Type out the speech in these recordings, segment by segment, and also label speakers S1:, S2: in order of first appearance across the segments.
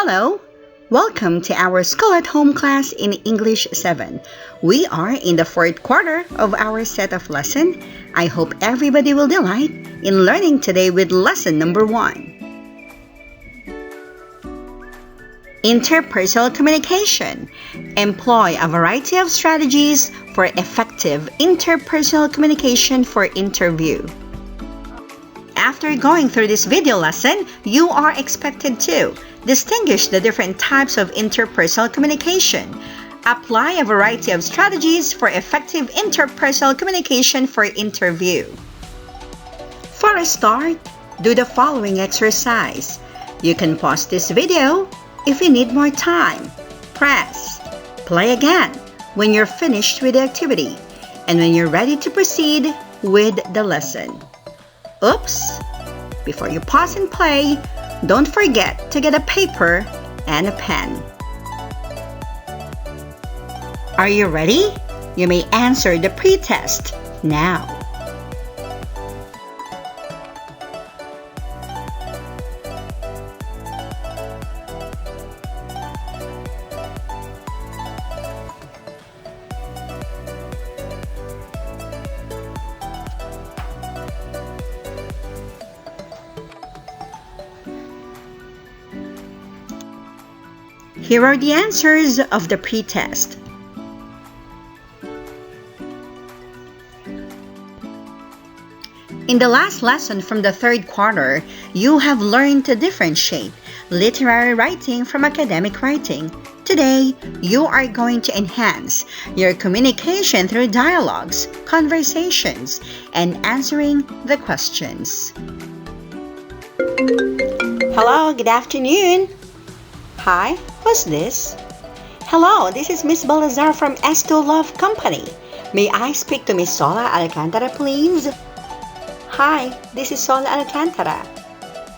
S1: Hello! Welcome to our School at Home class in English 7. We are in the fourth quarter of our set of lesson. I hope everybody will delight in learning today with lesson number 1. Interpersonal communication. Employ a variety of strategies for effective interpersonal communication for interview. After going through this video lesson, you are expected to distinguish the different types of interpersonal communication. Apply a variety of strategies for effective interpersonal communication for interview. For a start, do the following exercise. You can pause this video if you need more time. Press play again when you're finished with the activity and when you're ready to proceed with the lesson. Oops! Before you pause and play, don't forget to get a paper and a pen. Are you ready? You may answer the pre-test now. Here are the answers of the pre-test. In the last lesson from the third quarter, you have learned to differentiate literary writing from academic writing. Today, you are going to enhance your communication through dialogues, conversations, and answering the questions. Hello, good afternoon. Hi, who's this? Hello, this is Miss Balazar from S2 Love Company. May I speak to Miss Sola Alcantara, please? Hi, this is Sola Alcantara.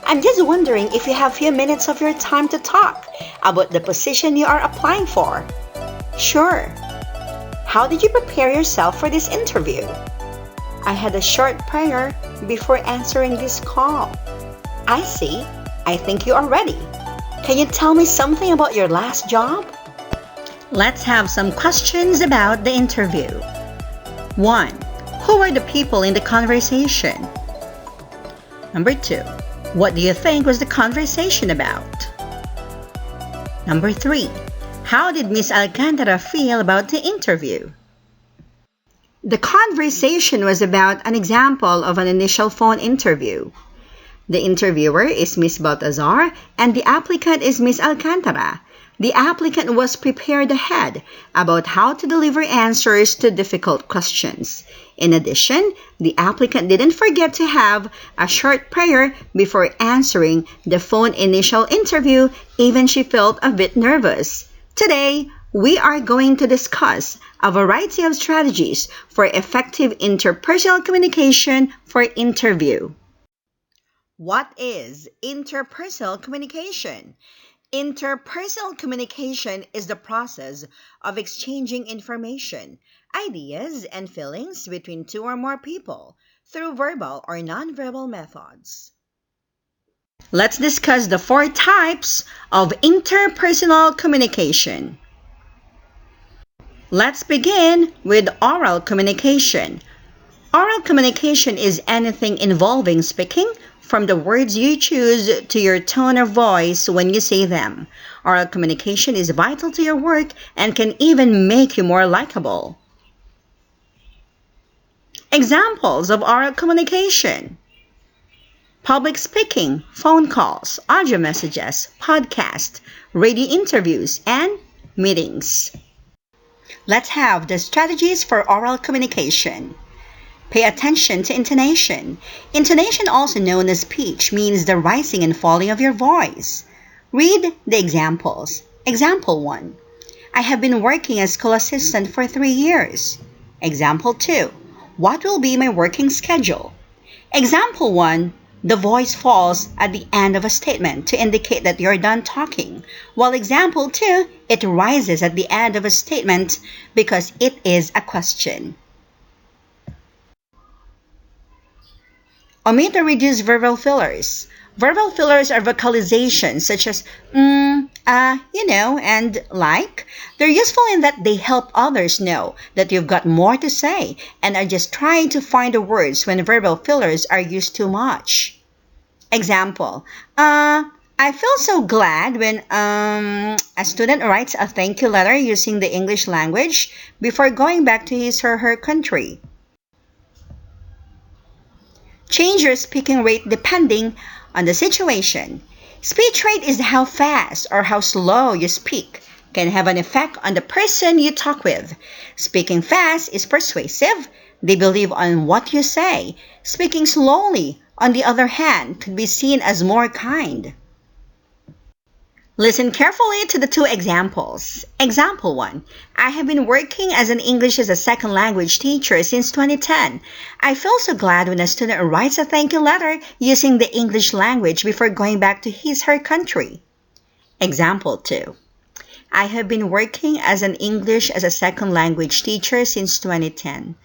S1: I'm just wondering if you have a few minutes of your time to talk about the position you are applying for. Sure. How did you prepare yourself for this interview? I had a short prayer before answering this call. I see. I think you are ready. Can you tell me something about your last job? Let's have some questions about the interview. 1. Who were the people in the conversation? Number 2. What do you think was the conversation about? Number 3. How did Miss Alcantara feel about the interview? The conversation was about an example of an initial phone interview. The interviewer is Miss Baltazar and the applicant is Miss Alcantara. The applicant was prepared ahead about how to deliver answers to difficult questions. In addition, the applicant didn't forget to have a short prayer before answering the phone initial interview, even she felt a bit nervous. Today, we are going to discuss a variety of strategies for effective interpersonal communication for interview. What is interpersonal communication? Interpersonal communication is the process of exchanging information, ideas, and feelings between two or more people through verbal or nonverbal methods. Let's discuss the 4 types of interpersonal communication. Let's begin with oral communication. Oral communication is anything involving speaking, from the words you choose to your tone of voice when you say them. Oral communication is vital to your work and can even make you more likable. Examples of oral communication: public speaking, phone calls, audio messages, podcasts, radio interviews, and meetings. Let's have the strategies for oral communication. Pay attention to intonation. Intonation, also known as pitch, means the rising and falling of your voice. Read the examples. Example 1. I have been working as school assistant for 3 years. Example 2. What will be my working schedule? Example 1. The voice falls at the end of a statement to indicate that you're done talking, while example 2, it rises at the end of a statement because it is a question. Omit or reduce verbal fillers. Verbal fillers are vocalizations such as and like. They're useful in that they help others know that you've got more to say and are just trying to find the words when verbal fillers are used too much. Example, I feel so glad when a student writes a thank you letter using the English language before going back to his or her country. Change your speaking rate depending on the situation. Speech rate is how fast or how slow you speak can have an effect on the person you talk with. Speaking fast is persuasive. They believe on what you say. Speaking slowly, on the other hand, could be seen as more kind. Listen carefully to the two examples. Example 1. I have been working as an English as a second language teacher since 2010. I feel so glad when a student writes a thank you letter using the English language before going back to his/her country. Example 2. I have been working as an English as a second language teacher since 2010.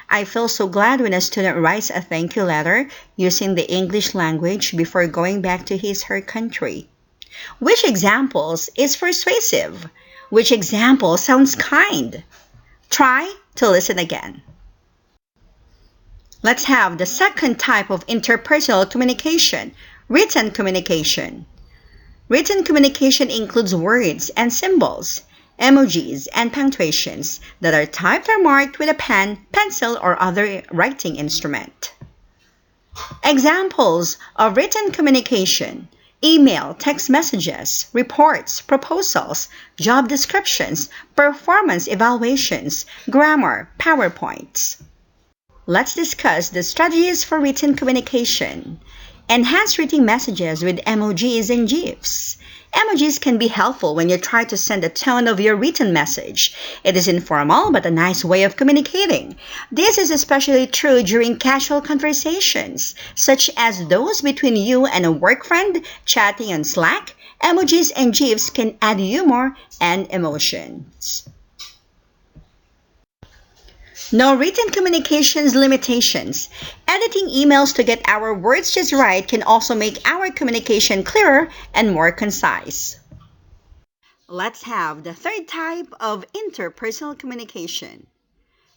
S1: I feel so glad when a student writes a thank you letter using the English language before going back to his/her country. Which examples is persuasive? Which example sounds kind? Try to listen again. Let's have the second type of interpersonal communication, written communication. Written communication includes words and symbols, emojis, and punctuations that are typed or marked with a pen, pencil, or other writing instrument. Examples of written communication: email, text messages, reports, proposals, job descriptions, performance evaluations, grammar, PowerPoints. Let's discuss the strategies for written communication. Enhance written messages with emojis and GIFs. Emojis can be helpful when you try to send the tone of your written message. It is informal but a nice way of communicating. This is especially true during casual conversations, such as those between you and a work friend chatting on Slack. Emojis and GIFs can add humor and emotions. No written communications limitations. Editing emails to get our words just right can also make our communication clearer and more concise. Let's have the third type of interpersonal communication.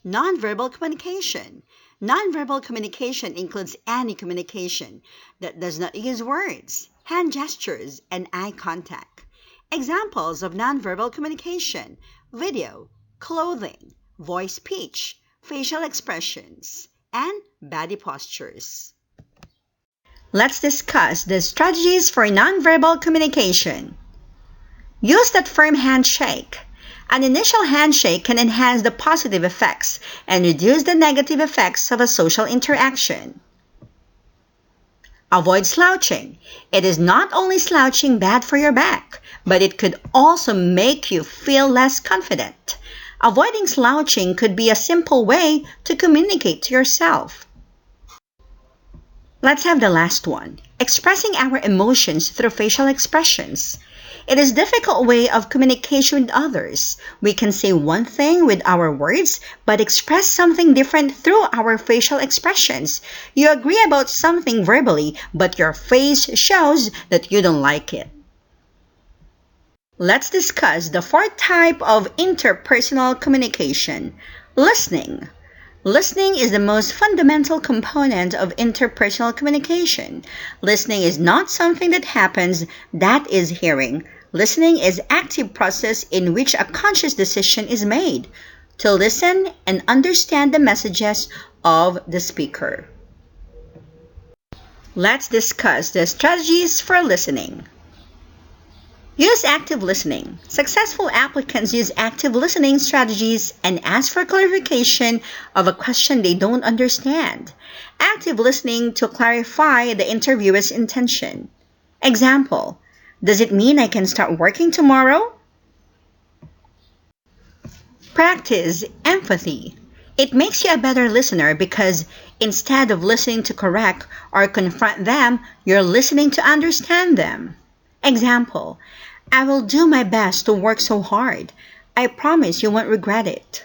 S1: Nonverbal communication. Nonverbal communication includes any communication that does not use words, hand gestures, and eye contact. Examples of nonverbal communication: video, clothing, voice pitch, facial expressions, and body postures. Let's discuss the strategies for nonverbal communication. Use that firm handshake. An initial handshake can enhance the positive effects and reduce the negative effects of a social interaction. Avoid slouching. It is not only slouching bad for your back, but it could also make you feel less confident. Avoiding slouching could be a simple way to communicate to yourself. Let's have the last one. Expressing our emotions through facial expressions. It is a difficult way of communication with others. We can say one thing with our words, but express something different through our facial expressions. You agree about something verbally, but your face shows that you don't like it. Let's discuss the fourth type of interpersonal communication, listening. Listening is the most fundamental component of interpersonal communication. Listening is not something that happens, that is hearing. Listening is an active process in which a conscious decision is made to listen and understand the messages of the speaker. Let's discuss the strategies for listening. Use active listening. Successful applicants use active listening strategies and ask for clarification of a question they don't understand. Active listening to clarify the interviewer's intention. Example: does it mean I can start working tomorrow? Practice empathy. It makes you a better listener because instead of listening to correct or confront them, you're listening to understand them. Example: I will do my best to work so hard. I promise you won't regret it.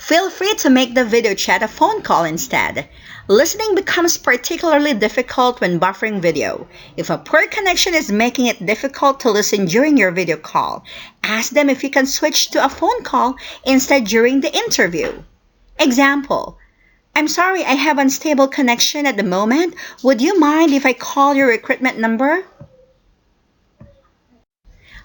S1: Feel free to make the video chat a phone call instead. Listening becomes particularly difficult when buffering video. If a poor connection is making it difficult to listen during your video call, ask them if you can switch to a phone call instead during the interview. Example: I'm sorry, I have unstable connection at the moment. Would you mind if I call your recruitment number?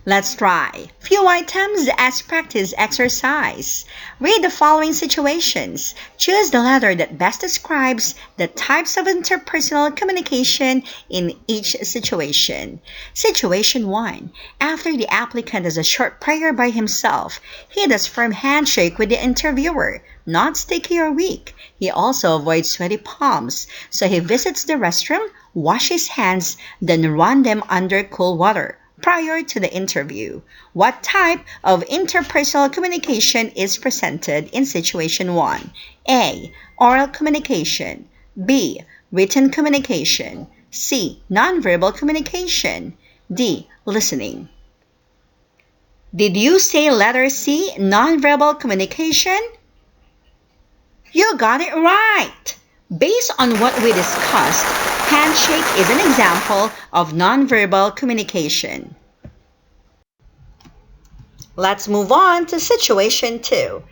S1: Let's try. Few items as practice exercise. Read the following situations. Choose the letter that best describes the types of interpersonal communication in each situation. Situation 1. After the applicant does a short prayer by himself, he does firm handshake with the interviewer, not sticky or weak. He also avoids sweaty palms, so he visits the restroom, washes hands, then run them under cool water prior to the interview. What type of interpersonal communication is presented in situation 1? A. Oral communication. B. Written communication. C. Nonverbal communication. D. Listening. Did you say letter C, nonverbal communication? You got it right! Based on what we discussed, handshake is an example of nonverbal communication. Let's move on to situation 2.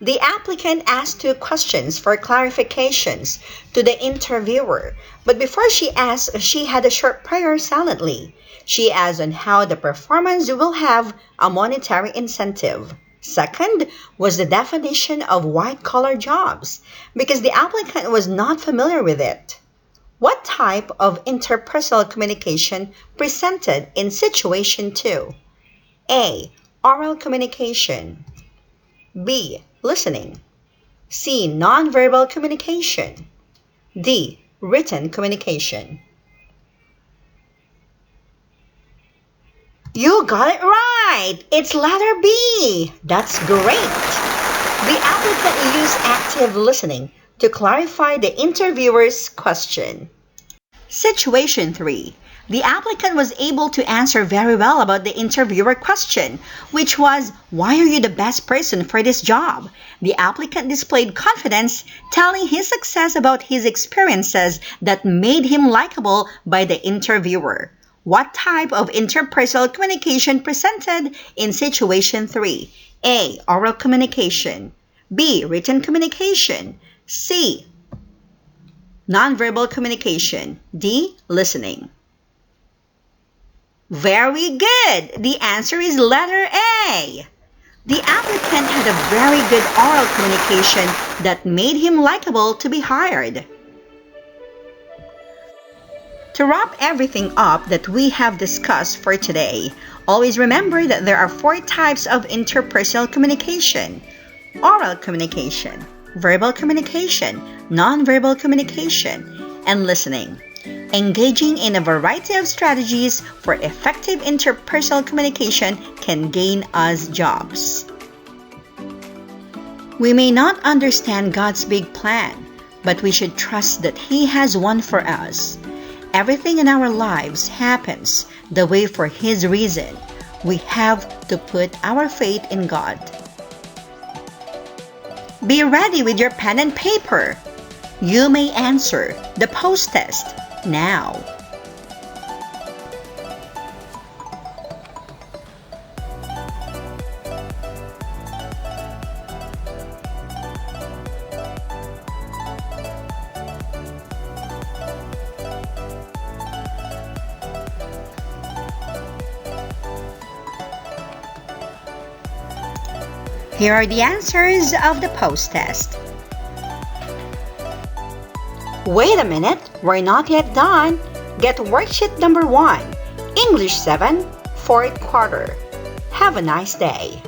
S1: The applicant asked 2 questions for clarifications to the interviewer, but before she asked, she had a short prayer silently. She asked on how the performance will have a monetary incentive. Second was the definition of white-collar jobs, because the applicant was not familiar with it. What type of interpersonal communication presented in situation 2? A. Oral communication. B. Listening. C. Nonverbal communication. D. Written communication. You got it right! It's letter B! That's great! The applicant used active listening to clarify the interviewer's question. Situation 3. The applicant was able to answer very well about the interviewer question, which was, why are you the best person for this job? The applicant displayed confidence, telling his success about his experiences that made him likable by the interviewer. What type of interpersonal communication presented in situation 3? A. Oral communication. B. Written communication. C. Nonverbal communication. D. Listening. Very good! The answer is letter A. The applicant had a very good oral communication that made him likable to be hired. To wrap everything up that we have discussed for today, always remember that there are 4 types of interpersonal communication: oral communication, verbal communication, nonverbal communication, and listening. Engaging in a variety of strategies for effective interpersonal communication can gain us jobs. We may not understand God's big plan, but we should trust that He has one for us. Everything in our lives happens the way for His reason. We have to put our faith in God. Be ready with your pen and paper. You may answer the post test now. Here are the answers of the post test. Wait a minute, we're not yet done. Get worksheet number 1, English 7, 4th quarter. Have a nice day.